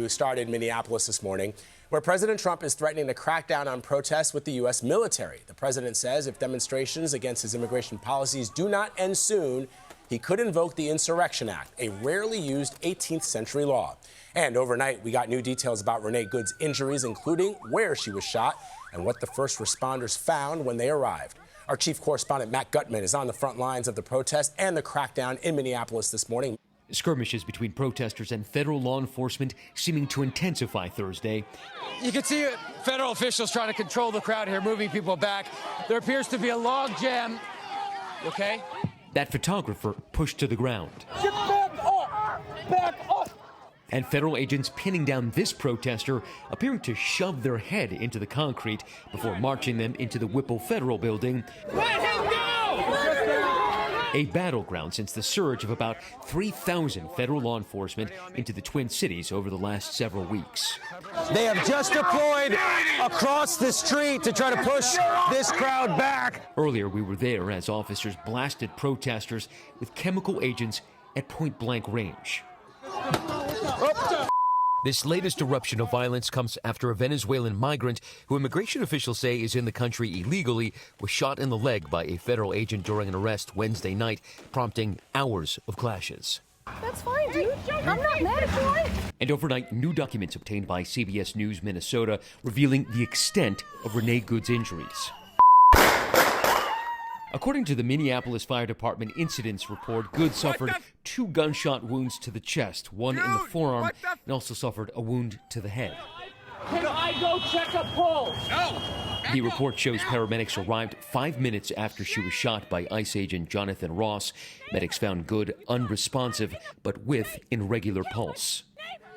start in Minneapolis this morning, where President Trump is threatening to crack down on protests with the U.S. military. The president says if demonstrations against his immigration policies do not end soon, he could invoke the Insurrection Act, a rarely used 18th century law. And overnight, we got new details about Renee Good's injuries, including where she was shot and what the first responders found when they arrived. Our chief correspondent, Matt Gutman, is on the front lines of the protest and the crackdown in Minneapolis this morning. Skirmishes between protesters and federal law enforcement seeming to intensify Thursday. You can see federal officials trying to control the crowd here, moving people back. There appears to be a log jam. Okay? That photographer pushed to the ground. Get back up! Back up! And federal agents pinning down this protester, appearing to shove their head into the concrete before marching them into the Whipple Federal Building. Let him go! A battleground since the surge of about 3,000 federal law enforcement into the Twin Cities over the last several weeks. They have just deployed across the street to try to push this crowd back. Earlier, we were there as officers blasted protesters with chemical agents at point-blank range. This latest eruption of violence comes after a Venezuelan migrant who immigration officials say is in the country illegally was shot in the leg by a federal agent during an arrest Wednesday night, prompting hours of clashes. That's fine, dude. I'm not mad at you. And overnight, new documents obtained by CBS News Minnesota revealing the extent of Renee Good's injuries. According to the Minneapolis Fire Department incidents report, Good suffered 2 gunshot wounds to the chest, one in the forearm, and also suffered a wound to the head. Can I go check a pulse? No. The report shows paramedics arrived 5 minutes after she was shot by ICE agent Jonathan Ross. Medics found Good unresponsive, but with irregular pulse.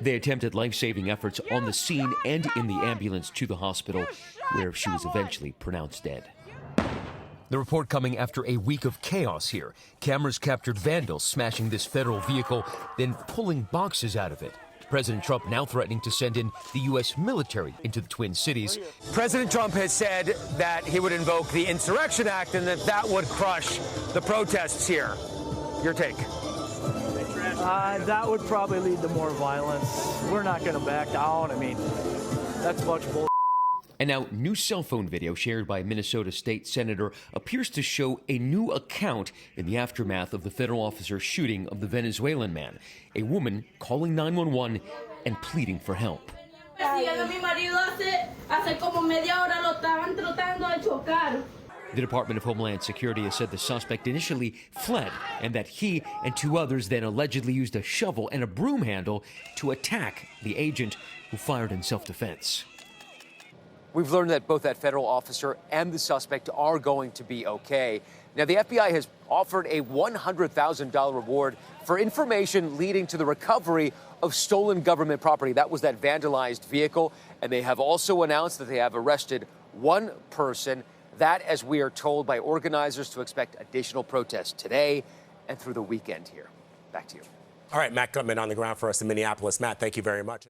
They attempted life-saving efforts on the scene and in the ambulance to the hospital, where she was eventually pronounced dead. The report coming after a week of chaos here. Cameras captured vandals smashing this federal vehicle, then pulling boxes out of it. President Trump now threatening to send in the U.S. military into the Twin Cities. President Trump has said that he would invoke the Insurrection Act and that would crush the protests here. Your take? That would probably lead to more violence. We're not going to back down. I mean, that's much bull. And now, new cell phone video shared by a Minnesota state senator appears to show a new account in the aftermath of the federal officer's shooting of the Venezuelan man. A woman calling 911 and pleading for help. The Department of Homeland Security has said the suspect initially fled and that he and 2 others then allegedly used a shovel and a broom handle to attack the agent who fired in self-defense. We've learned that both that federal officer and the suspect are going to be okay. Now, the FBI has offered a $100,000 reward for information leading to the recovery of stolen government property. That was that vandalized vehicle. And they have also announced that they have arrested 1 person. That, as we are told by organizers, to expect additional protests today and through the weekend here. Back to you. All right, Matt Gutman on the ground for us in Minneapolis. Matt, thank you very much.